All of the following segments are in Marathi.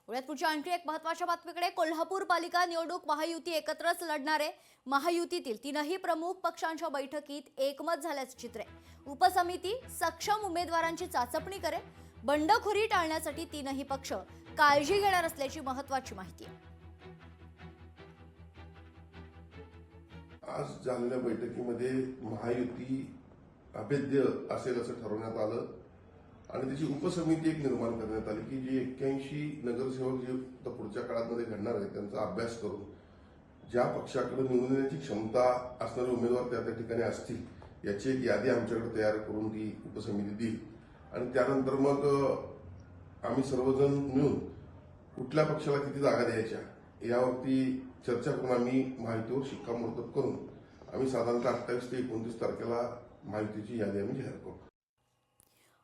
पुढ्यात पुढच्या आणखी एक महत्त्वाच्या बातमीकडे. कोल्हापूर पालिका निवडणूक महायुती एकत्रच लढणार आहे. महायुतीतील तीनही प्रमुख पक्षांच्या बैठकीत एकमत झाल्याचे चित्र आहे. उपसमिती सक्षम उमेदवारांची चाचपणी करेल. बंडखोरी टाळण्यासाठी तीनही पक्ष काळजी घेणार असल्याची महत्त्वाची माहिती आहे. आज झालेल्या बैठकीमध्ये महायुती अभेद्य असेल असं ठरवण्यात आलं आणि त्याची उपसमिती एक निर्माण करण्यात आली की जे 81 नगरसेवक जे पुढच्या काळामध्ये घडणार आहेत त्यांचा अभ्यास करून ज्या पक्षाकडे निवडून येण्याची क्षमता असणारे उमेदवार त्या ठिकाणी असतील याची एक यादी आमच्याकडे तयार करून ती उपसमिती देईल आणि त्यानंतर मग आम्ही सर्वजण मिळून कुठल्या पक्षाला किती जागा द्यायच्या यावरती चर्चा करून आम्ही महायुतीवर शिक्कामोर्तब करून आम्ही साधारणतः 28 ते 29 तारखेला महायुतीची यादी आम्ही जाहीर करू.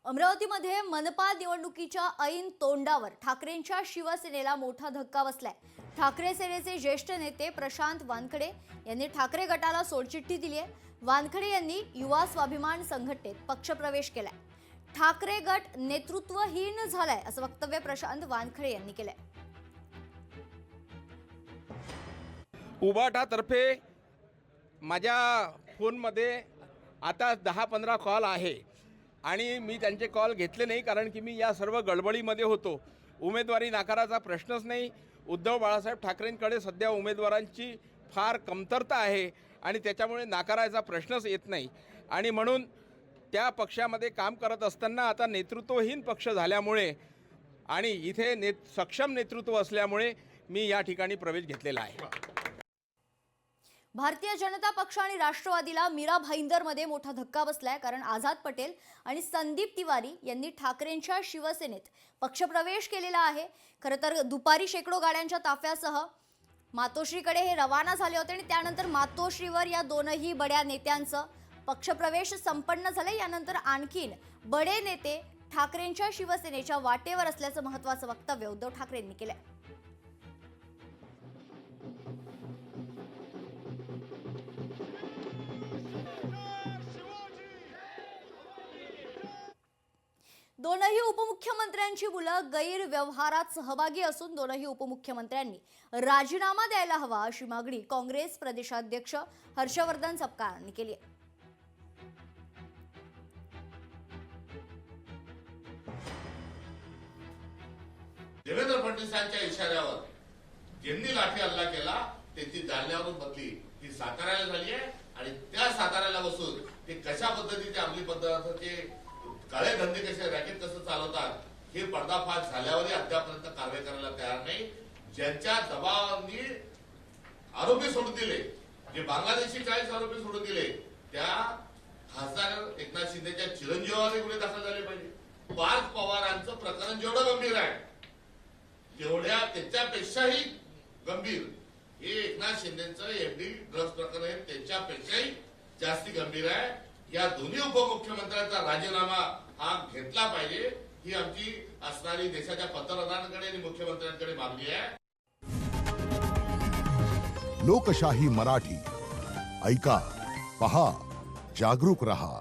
अमरावतीमध्ये मनपा निवडणुकीच्या ऐन तोंडावर ठाकरेंच्या शिवसेनेला मोठा धक्का बसलाय. ठाकरे सेनेचे ज्येष्ठ नेते प्रशांत वानखडे यांनी ठाकरे गटाला सोडचिठ्ठी दिली आहे. वानखडे यांनी युवा स्वाभिमान संघटनेत पक्षप्रवेश केलाय. ठाकरे गट नेतृत्वहीन झालाय असं वक्तव्य प्रशांत वानखडे यांनी केलंय. उबाटातर्फे माझ्या फोनमध्ये आता 10-15 कॉल आहे आणि मी त्यांचे कॉल घेतले नाही कारण की मी या सर्व गडबडीमध्ये होतो. उमेदवारी नाकाराचा प्रश्नच नाही. उद्धव बाळासाहेब ठाकरेंकडे सध्या उमेदवारांची फार कमतरता आहे आणि त्याच्यामुळे नाकारायचा प्रश्नच येत नाही आणि म्हणून त्या पक्षामध्ये काम करत असताना आता नेतृत्वहीन पक्ष झाल्यामुळे आणि इथे सक्षम नेतृत्व असल्यामुळे मी या ठिकाणी प्रवेश घेतलेला आहे. भारतीय जनता पक्ष आणि राष्ट्रवादीला मीरा भाईंदरमध्ये मोठा धक्का बसलाय कारण आझाद पटेल आणि संदीप तिवारी यांनी ठाकरेंच्या शिवसेनेत पक्षप्रवेश केलेला आहे. खरं तर दुपारी शेकडो गाड्यांच्या ताफ्यासह मातोश्रीकडे हे रवाना झाले होते आणि त्यानंतर मातोश्रीवर या दोनही बड्या नेत्यांचं पक्षप्रवेश संपन्न झाले. यानंतर आणखीन बडे नेते ठाकरेंच्या शिवसेनेच्या वाटेवर असल्याचं महत्त्वाचं वक्तव्य उद्धव ठाकरेंनी केलंय. दोनही उपमुख्यमंत्र्यांची मुलं गैरव्यवहारात सहभागी असून दोनही उपमुख्यमंत्र्यांनी राजीनामा द्यायला हवा अशी मागणी काँग्रेस प्रदेशाध्यक्ष हर्षवर्धन सपकाळ यांनी केली आहे. देवेंद्र फडणवीसांच्या इशाऱ्यावर ज्यांनी लाठी हल्ला केला त्यांची जालन्यावरून बदली ती साताऱ्याला झाली आहे आणि त्या साताऱ्याला बसून ते कशा पद्धतीचे अंमली पद्धतीचे काळे धंदे कसे रॅकेट कसं चालवतात हे पर्दाफाश झाल्यावरही अद्यापर्यंत कारवाई करायला तयार नाही. ज्यांच्या दबावांनी आरोपी सोडून दिले जे बांगलादेशी 40 आरोपी सोडून दिले त्या खासदार एकनाथ शिंदेच्या चिरंजीवाने गुन्हे दाखल झाले पाहिजे. पार्थ पवारांचं प्रकरण जेवढं गंभीर आहे तेवढ्या त्याच्यापेक्षाही गंभीर हे एकनाथ शिंदेचं एफडी ड्रग्ज प्रकरण आहे त्याच्यापेक्षाही जास्ती गंभीर आहे. या दोन्ही उपमुख्यमंत्र्यांचा राजीनामा हा घेतला पाहिजे ही आमची असणारी देशाच्या पंतप्रधानांकडे आणि मुख्यमंत्र्यांकडे मागणी आहे. लोकशाही मराठी ऐका, पहा, जागरूक रहा.